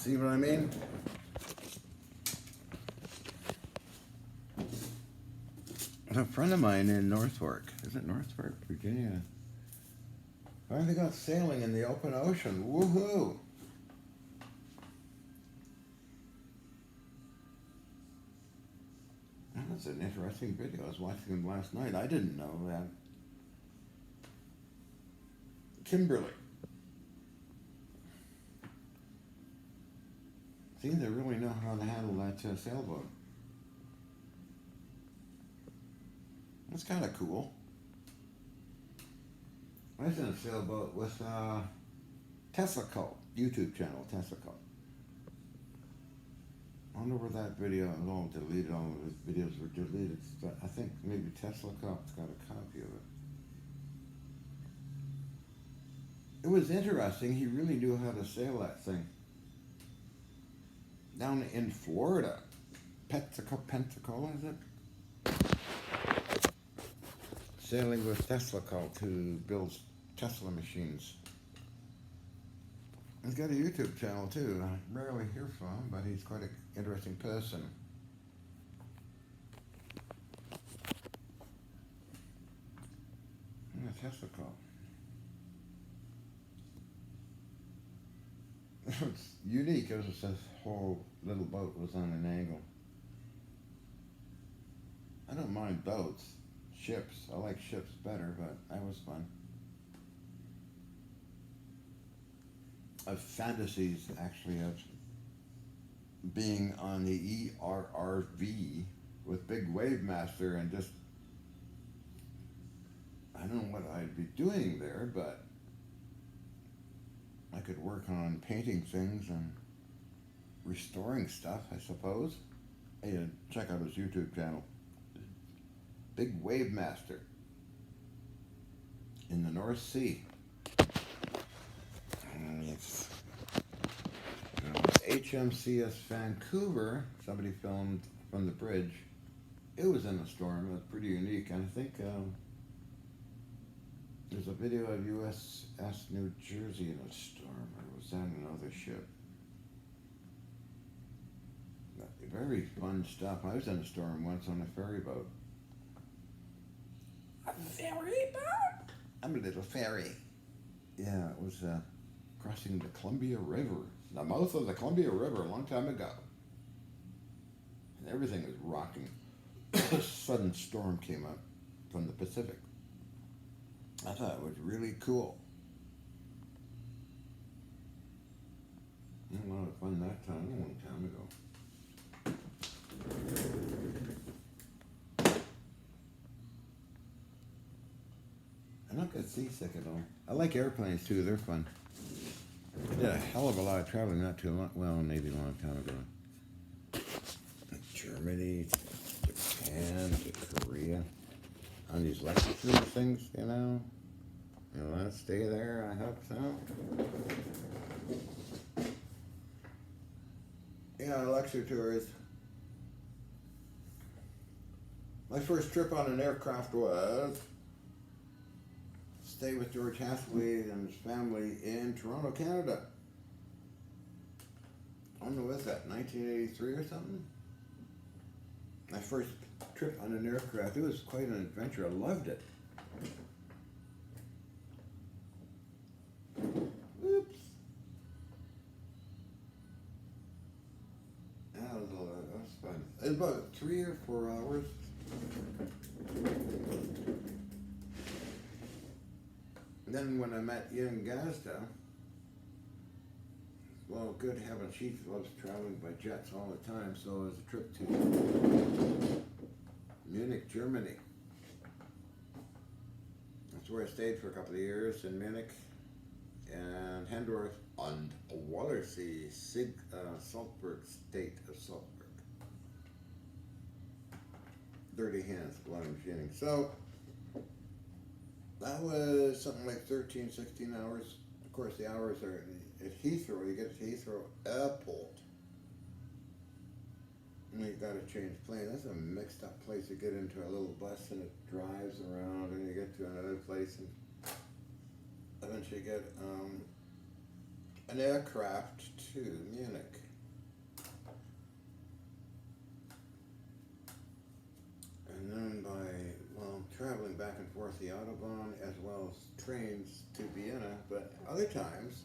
See what I mean? A friend of mine in Northfork, is it Northfork, Virginia? Finally got sailing in the open ocean. Woohoo! That's an interesting video. I was watching him last night. I didn't know that. Kimberly. Seems they really know how to handle that sailboat. That's kind of cool. I was in a sailboat with Tesla Cult, YouTube channel, Tesla Cult. I wonder where that video is all deleted, all of his videos were deleted. But I think maybe Tesla Cult's got a copy of it. It was interesting, he really knew how to sail that thing. Down in Florida. Pensacola, is it? Sailing with Tesla Cult, who builds Tesla machines. He's got a YouTube channel too. I rarely hear from him, but he's quite an interesting person. Yeah, Tesla Cult. It's unique. It was just this whole little boat was on an angle. I don't mind boats. Ships. I like ships better, but that was fun. Of fantasies, actually, of being on the ERRV with Big Wave Master and just, I don't know what I'd be doing there, but I could work on painting things and restoring stuff, I suppose. Hey, check out his YouTube channel. Big Wave Master in the North Sea. It's HMCS Vancouver. Somebody filmed from the bridge. It was in a storm. It was pretty unique. And I think there's a video of USS New Jersey in a storm. Or was that another ship? Very fun stuff. I was in a storm once on a ferry boat. A ferry boat? I'm a little ferry. Yeah, it was crossing the Columbia River, the mouth of the Columbia River a long time ago. And everything was rocking. A sudden storm came up from the Pacific. I thought it was really cool. A lot of fun that time, a long time ago. I don't get seasick at all. I like airplanes too, they're fun. I did a hell of a lot of traveling not too long, well, maybe a long time ago. Germany, to Japan, to Korea. On these lecture things, you know. You want to stay there, I hope so. Yeah, lecture tours. My first trip on an aircraft was stay with George Hathaway and his family in Toronto, Canada. When was that, 1983 or something? My first trip on an aircraft. It was quite an adventure. I loved it. Oops. That was fun. It was about 3 or 4 hours. And then when I met Ian Gazda, well, good heavens, she loves traveling by jets all the time, so it was a trip to Munich, Germany. That's where I stayed for a couple of years, in Munich and Hendorf and Wallersee, Salzburg, state of Salzburg. Dirty hands, a lot of machining. So, that was something like 13, 16 hours. Of course, the hours are at Heathrow. You get to Heathrow Airport. And you got to change plane. That's a mixed up place. You get into a little bus and it drives around, and you get to another place, and eventually get an aircraft to Munich. And then traveling back and forth the Autobahn as well as trains to Vienna, but other times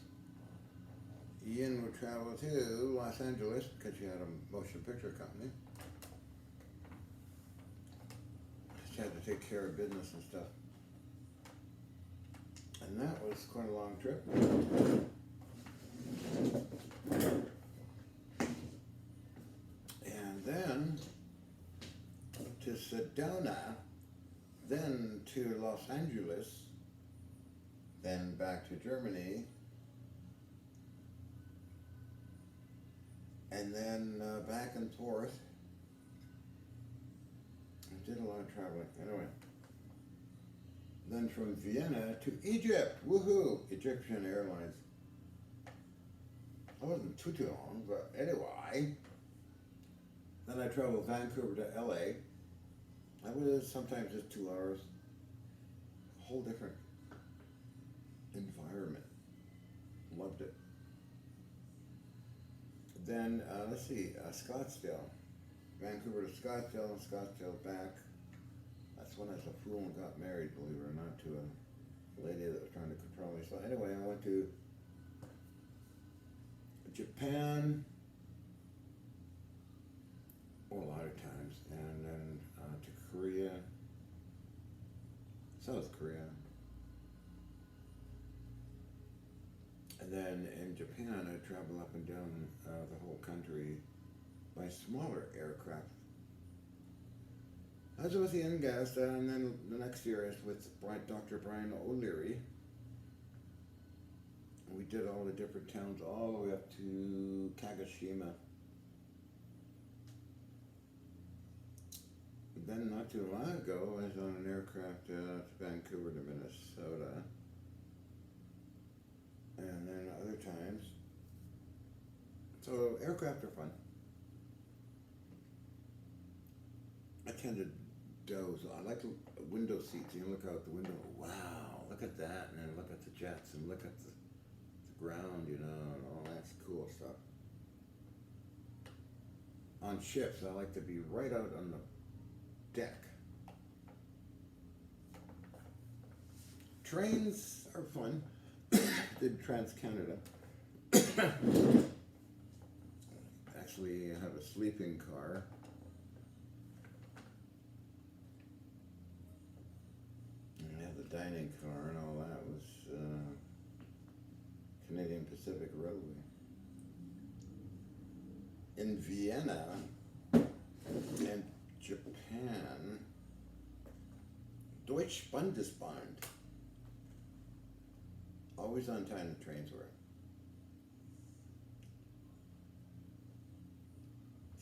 Ian would travel to Los Angeles because she had a motion picture company. She had to take care of business and stuff. And that was quite a long trip. And then to Sedona, then to Los Angeles, then back to Germany, and then back and forth. I did a lot of traveling. Anyway, then from Vienna to Egypt. Woohoo! Egyptian Airlines. It wasn't too long, but anyway. Then I traveled Vancouver to LA. That was sometimes just 2 hours. A whole different environment. Loved it. Then, let's see, Scottsdale. Vancouver to Scottsdale and Scottsdale back. That's when I was a fool and got married, believe it or not, to a lady that was trying to control me. So anyway, I went to Japan a lot of times, and then to Korea, South Korea. And then in Japan, I travel up and down the whole country by smaller aircraft. I was with Ian Guest, and then the next year I was with Dr. Brian O'Leary. We did all the different towns all the way up to Kagoshima. Then not too long ago, I was on an aircraft to Vancouver to Minnesota. And then other times. So aircraft are fun. I tend to doze. I like the window seats. You look out the window. Wow, look at that, and then look at the jets, and look at the ground, and all that's cool stuff. On ships, I like to be right out on the deck. Trains are fun. Did Trans-Canada. Actually, I have a sleeping car. The dining car and all that was Canadian Pacific Railway. In Vienna and Japan, Deutsche Bundesbahn. Always on time the trains were.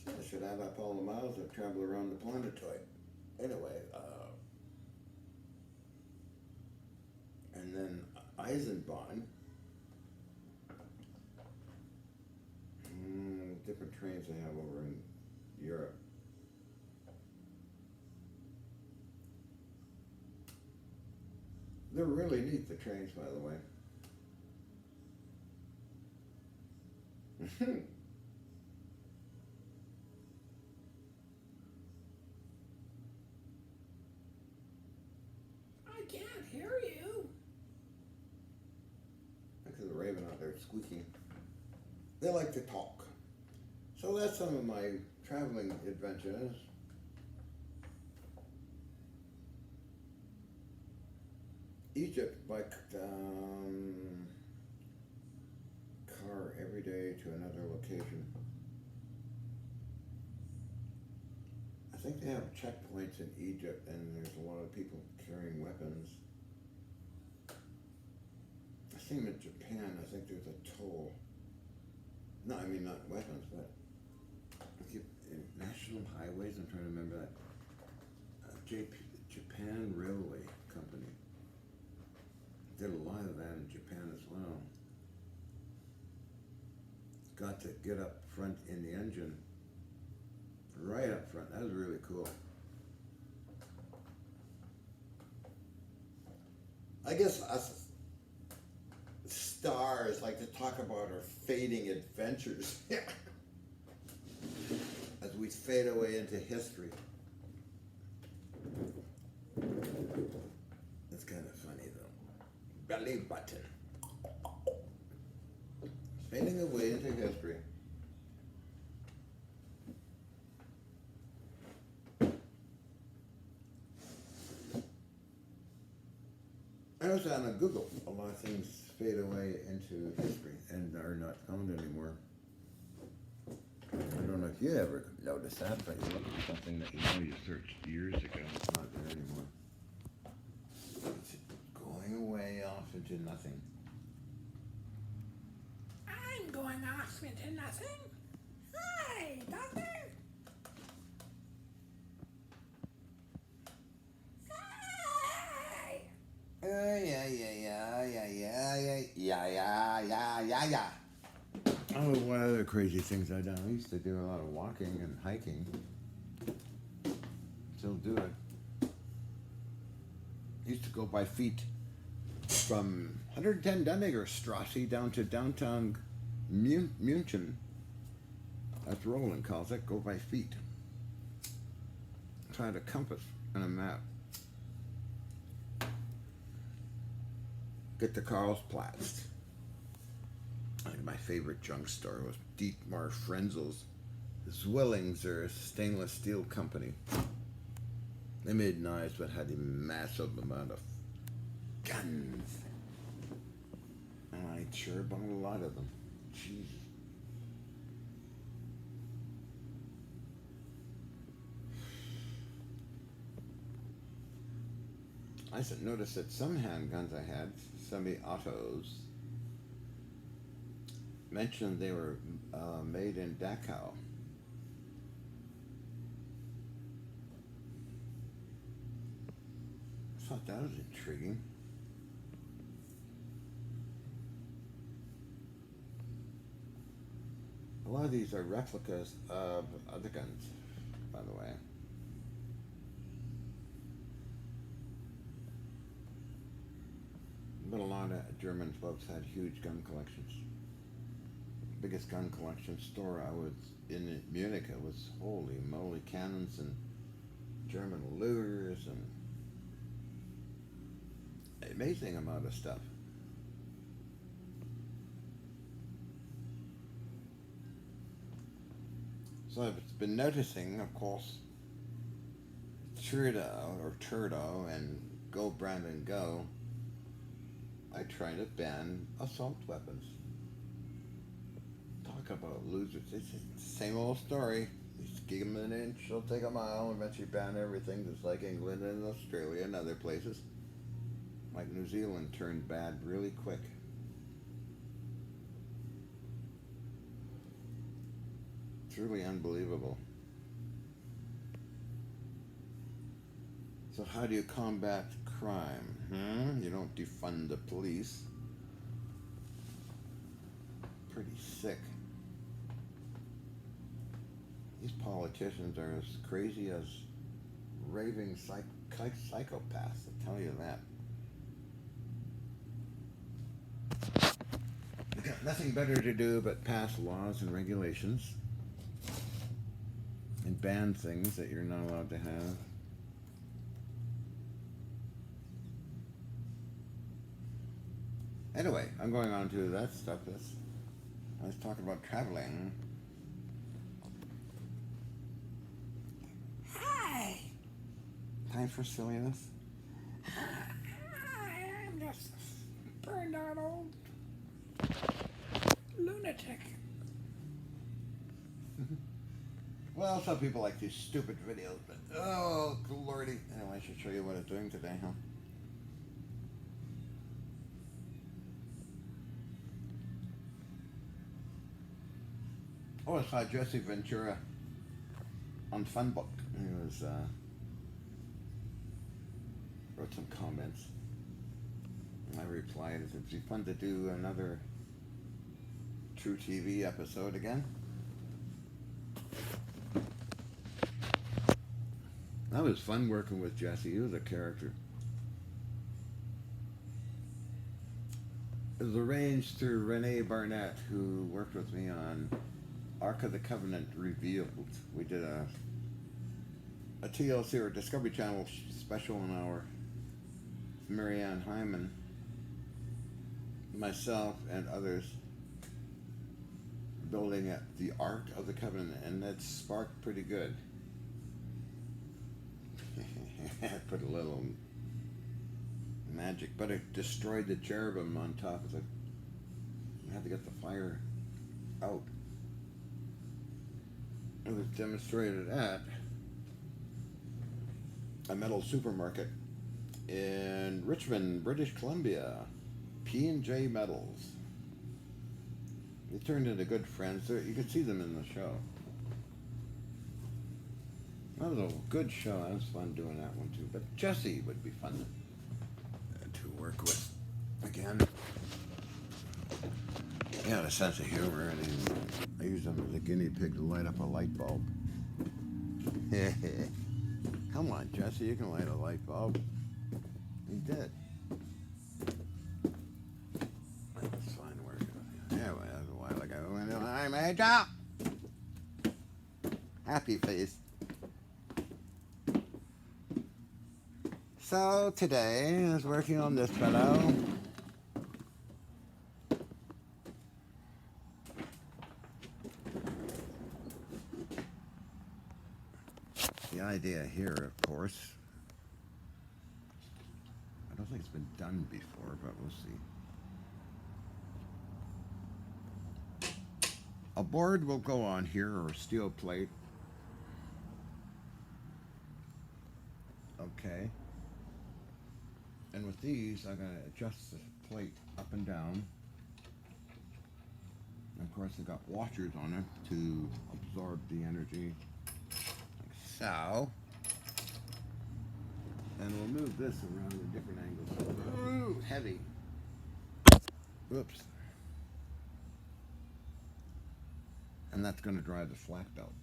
So I should add up all the miles I've traveled around the planetoid. Anyway, and then Eisenbahn. Different trains they have over in Europe. They're really neat, the trains, by the way. I can't hear you. Look at the raven out there squeaking. They like to talk. So that's some of my traveling adventures. Egypt by car every day to another location. I think they have checkpoints in Egypt, and there's a lot of people carrying weapons. I think in Japan, I think there's a toll. No, I mean not weapons, but national highways. I'm trying to remember that. Japan Railway Company did a lot of that in Japan as well. Got to get up front in the engine, right up front. That was really cool. I guess us stars like to talk about our fading adventures as we fade away into history. It's kind of funny though. Belly button. Fading away into history. I was on Google. A lot of things fade away into history and are not found anymore. I don't know if you ever noticed that, but you look at something that you know you searched years ago. It's not there anymore. It's going away off into nothing. I'm going off into nothing. Hi, Doctor. Hi. Yeah. Oh, what other crazy things I've done. I used to do a lot of walking and hiking. Still do it. Used to go by feet from 110 Dunninger Strasse down to downtown München. That's Roland calls it. Go by feet. Try to compass on a map. Get to Karlsplatz. I think my favorite junk store was Dietmar Frenzel's. Zwillings are a stainless steel company. They made knives but had a massive amount of guns. And I sure bought a lot of them. Jeez. I noticed that some handguns I had, semi-autos, mentioned they were made in Dachau. I thought that was intriguing. A lot of these are replicas of other guns, by the way. But a lot of German folks had huge gun collections. Biggest gun collection store I was in Munich. It was holy moly, cannons and German Lugers and amazing amount of stuff. So I've been noticing, of course, Trudeau and Go Brandon Go. I try to ban assault weapons. Talk about losers. It's the same old story. Just give them an inch, they'll take a mile, and eventually ban everything, just like England and Australia and other places. Like New Zealand turned bad really quick. It's really unbelievable. So how do you combat crime? You don't defund the police. Pretty sick. These politicians are as crazy as raving psychopaths, I tell you that. They've got nothing better to do but pass laws and regulations and ban things that you're not allowed to have. Anyway, I'm going on to that stuff. I was talking about traveling. Hi. Time for silliness? I'm just a burned out old lunatic. Well, some people like these stupid videos, but oh, lordy. Anyway, I should show you what it's doing today, huh? Oh, I saw Jesse Ventura on Funbook. He was, wrote some comments. And I replied, it'd be fun to do another True TV episode again. That was fun working with Jesse. He was a character. It was arranged through Renee Barnett, who worked with me on Ark of the Covenant Revealed. We did a TLC or Discovery Channel special on our Marianne Hyman, myself, and others building at the Ark of the Covenant, and it sparked pretty good. I put a little magic, but it destroyed the cherubim on top of it. I had to get the fire out. It was demonstrated at a metal supermarket in Richmond, British Columbia. P&J Metals. They turned into good friends. You could see them in the show. That was a good show. It was fun doing that one too. But Jesse would be fun to work with again. He had a sense of humor, and I used him as a guinea pig to light up a light bulb. Come on, Jesse, you can light a light bulb. He did. That was fun working with him. Yeah, well, that was a while ago. Hi, Major. Happy face. So today I was working on this fellow. The idea here, of course, I don't think it's been done before, but we'll see. A board will go on here, or a steel plate. Okay. And with these, I'm going to adjust the plate up and down. And of course, I've got washers on it to absorb the energy, like so. And we'll move this around at different angles. Ooh, heavy. Oops. And that's going to drive the flat belt.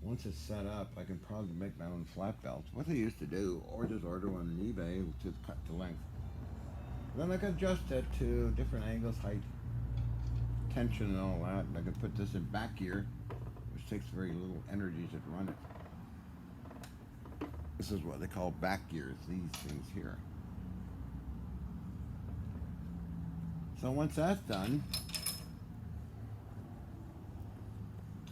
Once it's set up, I can probably make my own flat belts. What I used to do, or just order one on eBay to cut the length. Then I can adjust it to different angles, height, tension, and all that. And I can put this in back gear, which takes very little energy to run it. This is what they call back gears, these things here. So once that's done,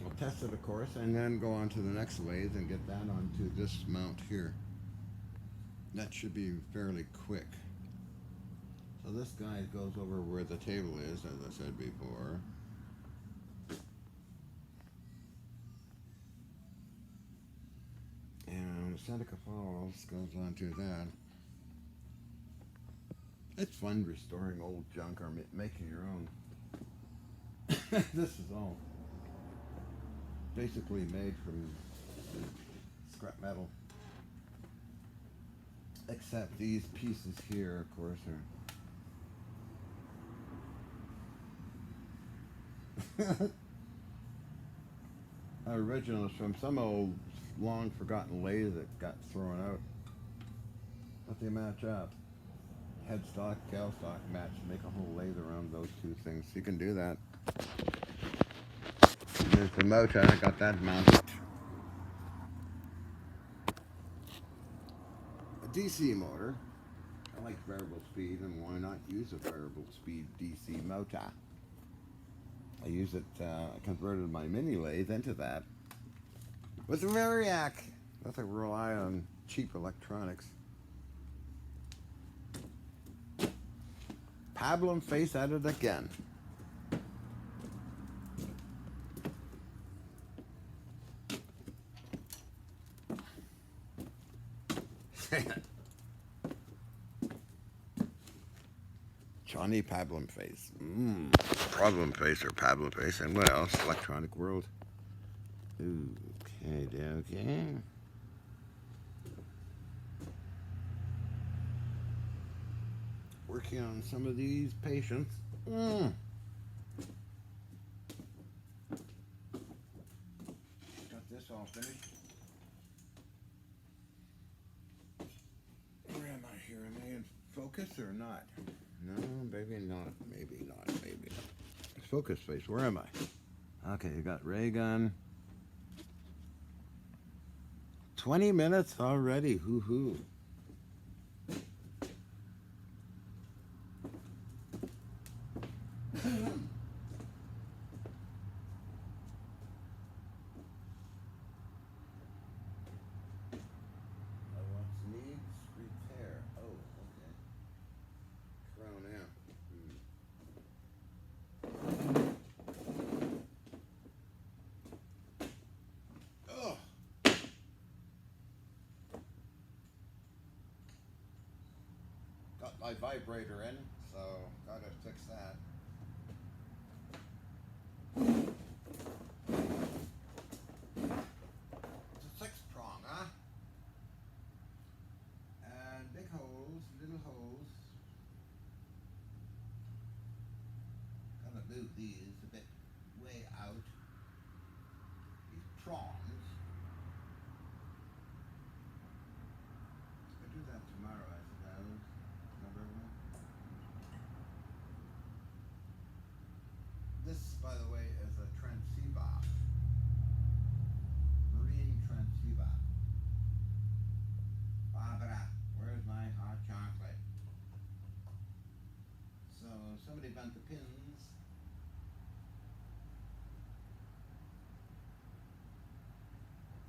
I'll test it, of course, and then go on to the next lathe and get that onto this mount here. That should be fairly quick. So this guy goes over where the table is, as I said before. And Seneca Falls goes onto that. It's fun restoring old junk or making your own. This is all basically made from scrap metal. Except these pieces here, of course, are originals from some old long forgotten lathe that got thrown out. But they match up. Headstock, tailstock match, make a whole lathe around those two things. You can do that. And there's the motor, I got that mounted. A DC motor. I like variable speed, and why not use a variable speed DC motor? I use it, I converted my mini lathe into that. With a Variac. Doesn't rely on cheap electronics. Pablum face at it again. Johnny Pablum face. Problem face or Pablum face. And what else? Electronic world. Okay. Working on some of these patients. Got this all finished. Where am I here? Am I in focus or not? No, maybe not. Maybe not. Maybe not. Focus face. Where am I? Okay, you got ray gun. 20 minutes already. Hoo hoo. Needs repair. Oh, okay. Crown amp. Oh. Got my vibrator in, so gotta fix that. It's a 6-prong, huh? And big holes, little holes. Gotta move these a bit way out. These prongs. I'll do that tomorrow, I suppose. Number one. This, by the way, is a transceiver. Marine transceiver. Barbara, where's my hot chocolate? So somebody bent the pins.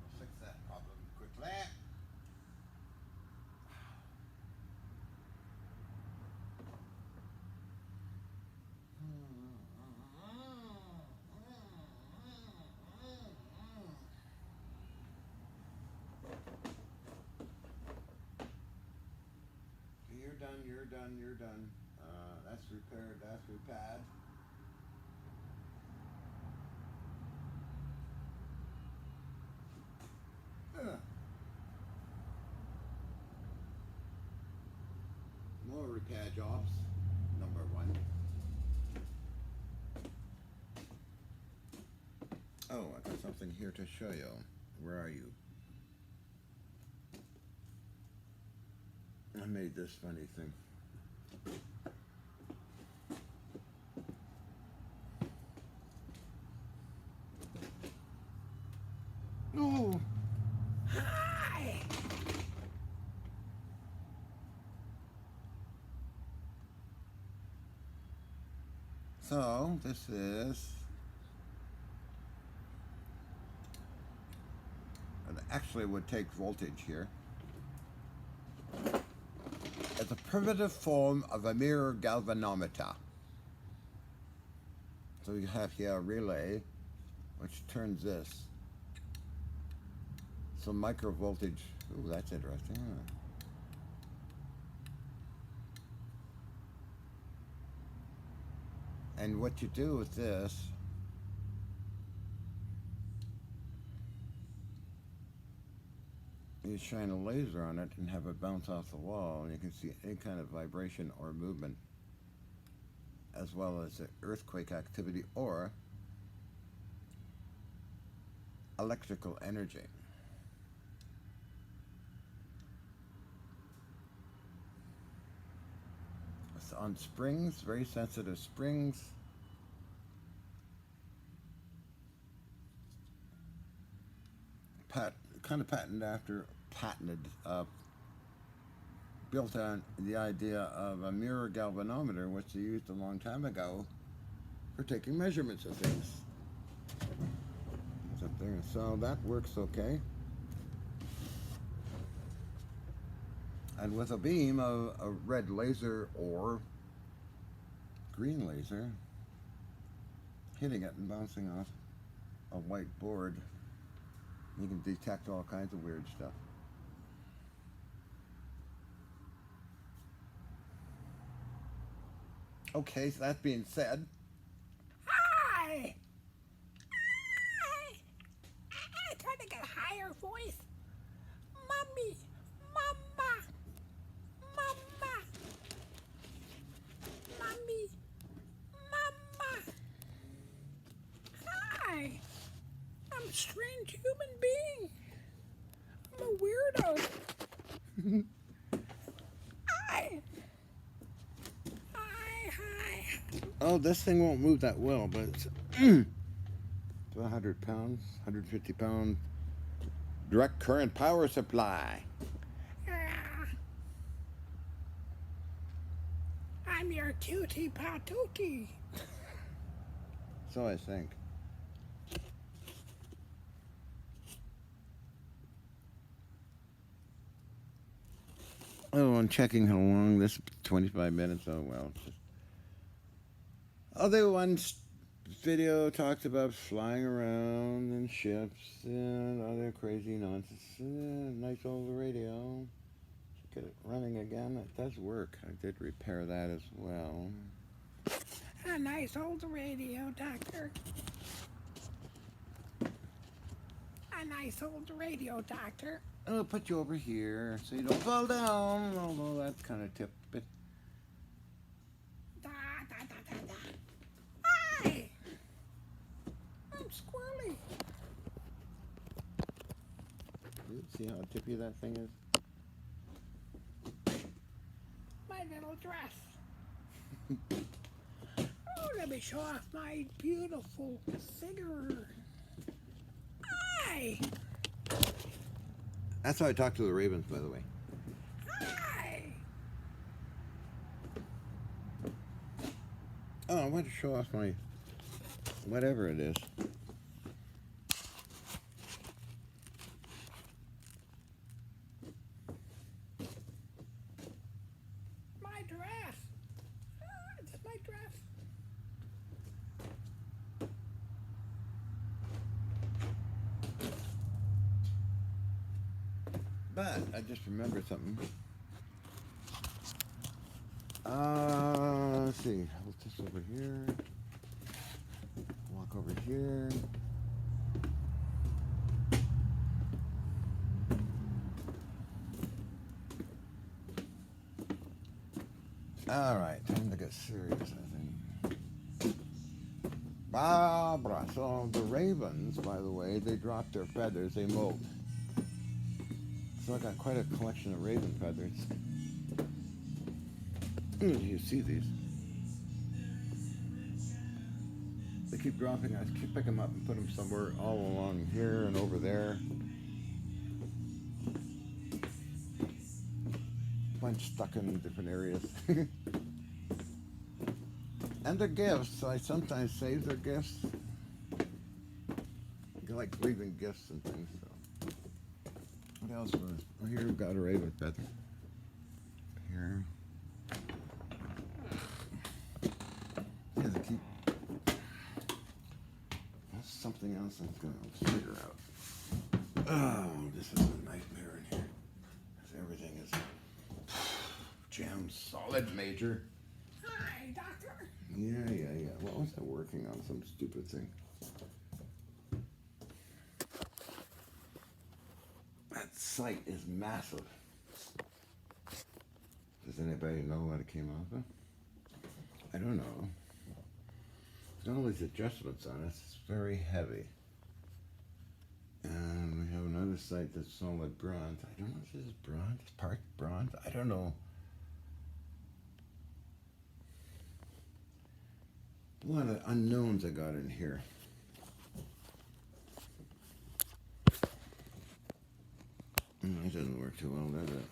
I'll fix that problem quickly. You're done, you're done, you're done. That's repaired, that's repaired. More repair jobs. Number one. Oh, I got something here to show you. Where are you? I made this funny thing. Oh! Hi! So, this is... It actually would take voltage here. It's a primitive form of a mirror galvanometer. So you have here a relay which turns this. So micro voltage. Ooh, that's interesting. And what you do with this you shine a laser on it and have it bounce off the wall, and you can see any kind of vibration or movement, as well as earthquake activity or electrical energy. It's on springs, very sensitive springs. Kind of patented, built on the idea of a mirror galvanometer, which they used a long time ago for taking measurements of things. It's up there, so that works okay. And with a beam of a red laser or green laser, hitting it and bouncing off a white board, you can detect all kinds of weird stuff. Okay, so that being said, Hi! Hi! I tried to get a higher voice. Mommy! Mama! Mama! Mommy! Mama! Hi! I'm a strange human being. I'm a weirdo. Hi! Oh, this thing won't move that well, but it's 100 pounds, 150 pound direct current power supply. Yeah. I'm your cutie patootie. So I think. Oh, I'm checking how long this 25 minutes. Oh, well. Other ones video talks about flying around in ships and other crazy nonsense. Nice old radio. Get it running again. It does work. I did repair that as well. A nice old radio, Doctor. A nice old radio, Doctor. I'll put you over here so you don't fall down. Although that's kind of tip it. Da, da, da, da, da. Hi! I'm squirrely. See how tippy that thing is? My little dress. Oh, let me show off my beautiful figure. Hi! That's how I talk to the ravens, by the way. Hi! Oh, I want to show off my whatever it is. My dress. It's my dress. But I just remembered something. Let's see. I'll just over here. Walk over here. All right, time to get serious, I think. Barbara. So the ravens, by the way, they drop their feathers, they molt. So I got quite a collection of raven feathers. You see these? They keep dropping. I keep pick them up and put them somewhere all along here and over there. Bunch stuck in different areas. And they're gifts, so I sometimes save their gifts. I like leaving gifts and things. So. What else was? Oh, here we've got a raven feather. Here. Yeah, they keep. That's something else I'm gonna figure out. Oh, this is a nightmare in here. Everything is jammed solid, Major. Hi, Doctor. Yeah. What was I working on? Some stupid thing. That site is massive. Does anybody know what it came off of? I don't know. There's all these adjustments on it. It's very heavy. And we have another site that's solid bronze. I don't know if this is bronze. Part bronze. I don't know. A lot of unknowns I got in here. That doesn't work too well, does it?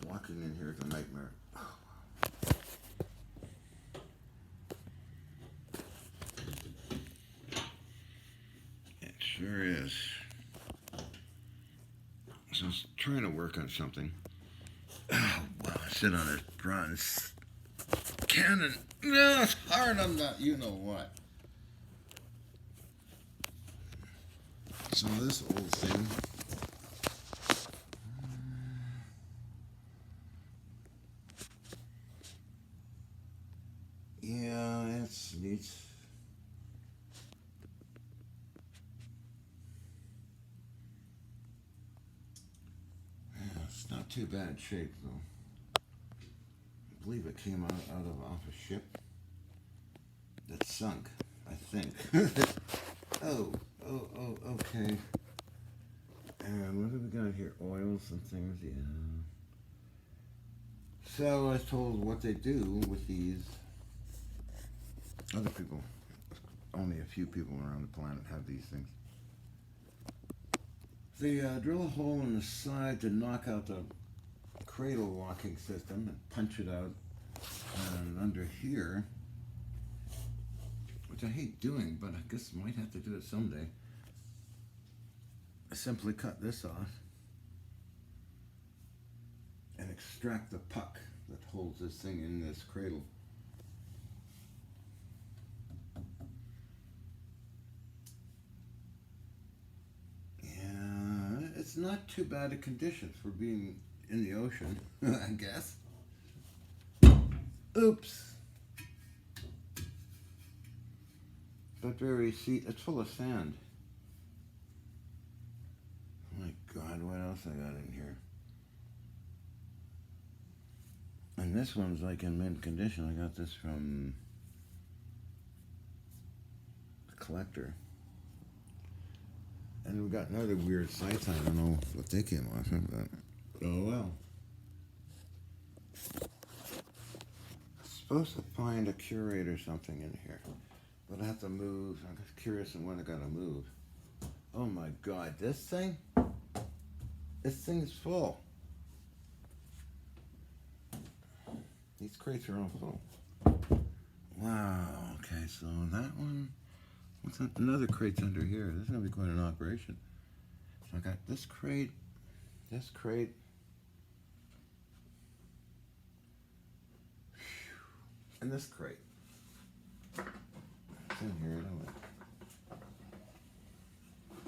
Walking in here is a nightmare. It sure is. So I was trying to work on something. Oh, wow, I sit on a bronze cannon. No, it's hard. I'm not, you know what. So this old thing. Yeah, it's neat. Yeah, it's not too bad shape though. I believe it came off a ship that sunk, I think. Oh, okay. And what have we got here? Oils and things, yeah. So I was told what they do with these. Other people, only a few people around the planet have these things. They drill a hole in the side to knock out the cradle locking system and punch it out. And under here, which I hate doing, but I guess I might have to do it someday, I simply cut this off and extract the puck that holds this thing in this cradle. Yeah, it's not too bad a condition for being in the ocean, I guess. Oops. But it's full of sand. Oh my God, what else I got in here? And this one's like in mint condition. I got this from the collector. And we got another weird sites. I don't know what they came off of, but oh well. Supposed to find a curate or something in here, but I have to move. I'm just curious on when I gotta move. Oh my God, this thing's full. These crates are all full. Wow. Okay, so that one. What's that? Another crate's under here. This is gonna be quite an operation. So I got this crate, and this crate. It's in here, don't it?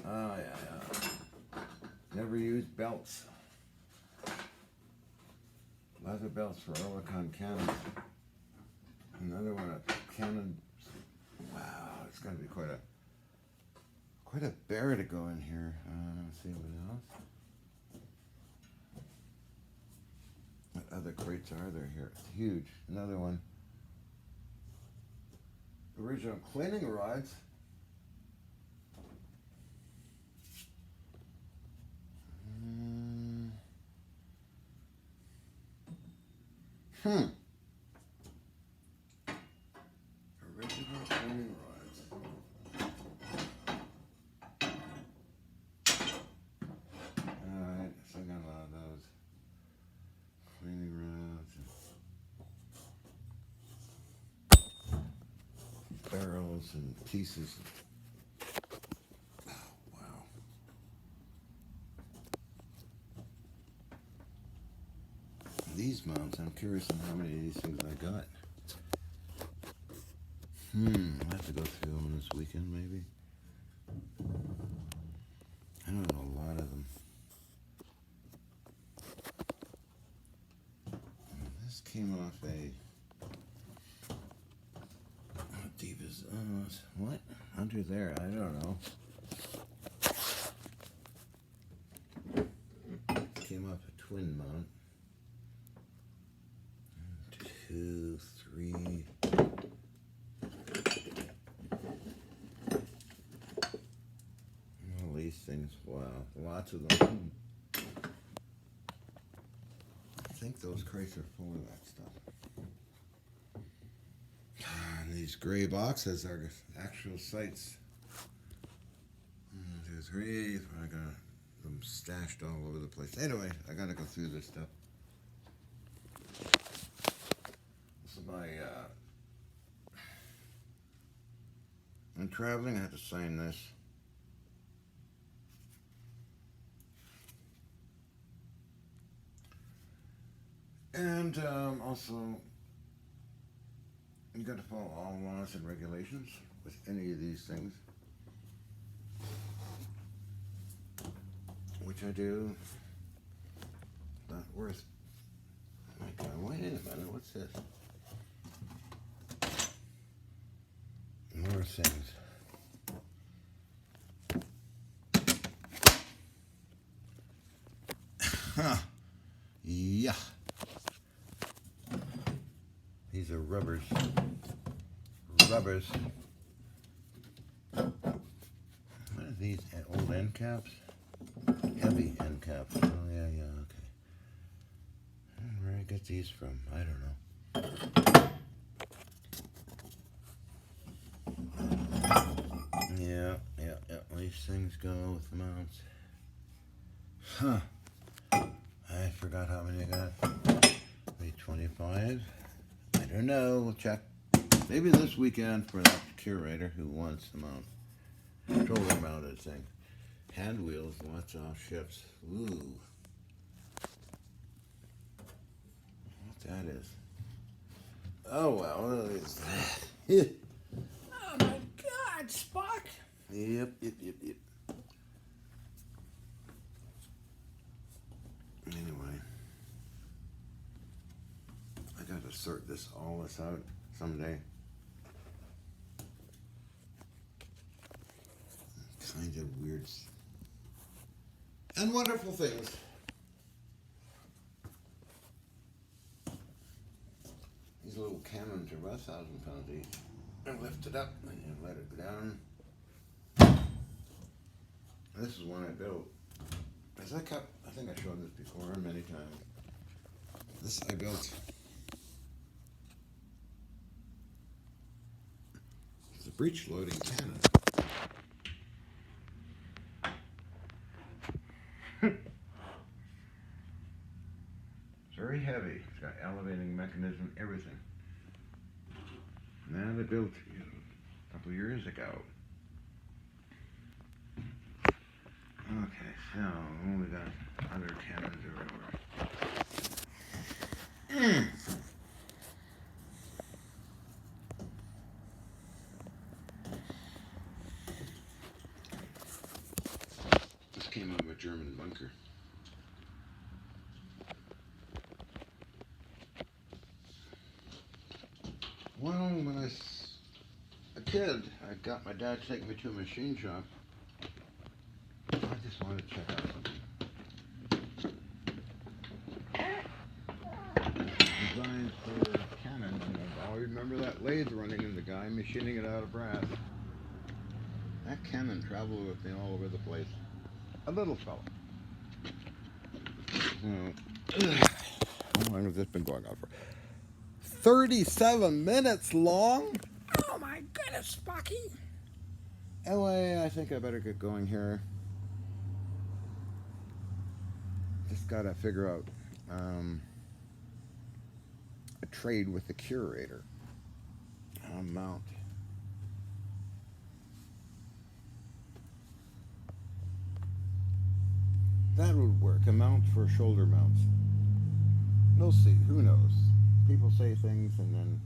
Oh yeah. Never used belts. Leather belts for Oerlikon cannons. Another one of cannon. Wow, it's gonna be quite a bear to go in here. Let's see what else. What other crates are there here? It's huge. Another one. Original cleaning rods. Original cleaning rods. Alright, so I got a lot of those. Cleaning rods. Barrels and pieces. Oh, wow. These mounts, I'm curious on how many of these things I got. I'll have to go through them this weekend, maybe. I don't know, a lot of them. This came off how deep is what? Under there, I don't know. Came off a twin mount. 1, 2, 3. All these things, wow, lots of them. I think those crates are full of that stuff. And these gray boxes are actual sites. 1, 2, 3. I got them stashed all over the place. Anyway, I gotta go through this stuff. I'm traveling, I have to sign this. And also, you got to follow all laws and regulations with any of these things, which I do. Not worth. Oh my God! Wait a minute. What's this? More things. Huh. Yeah. These are rubbers. What are these? Old end caps? Heavy end caps. Oh, yeah, okay. Very get these from? I don't know. Yeah. These things go with mounts. Huh. I forgot how many I got. Maybe 25. I don't know. We'll check. Maybe this weekend for that curator who wants the mount. Shoulder mounted thing. Hand wheels, lots of ships. Ooh. What that is. Oh well, what is that? Oh my God, Spock! Yep. Anyway. I gotta sort all this out someday. Kinds of weird and wonderful things. These little cannons are about 1,000 pounds each. And lift it up and you let it go down. This is one I built. I think I showed this before many times. This I built. It's a breech loading cannon. It's very heavy. It's got elevating mechanism, everything. And that I built a couple years ago. Okay, so we got other cannons around. This came out of a German bunker. Well, when I was a kid, I got my dad to take me to a machine shop. I just wanted to check out something. Designed for cannon, and I always remember that lathe running and the guy machining it out of brass. That cannon traveled with me all over the place. A little fella. How long has this been going on for? 37 minutes long? Oh my goodness, Spocky! Anyway, I think I better get going here. Just gotta figure out a trade with the curator. A mount. That would work. A mount for shoulder mounts. We'll see. Who knows? People say things and then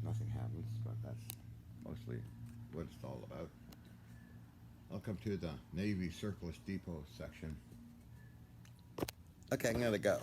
nothing happens, but that's mostly what it's all about. Welcome to the Navy Surplus Depot section. Okay, I'm gonna go.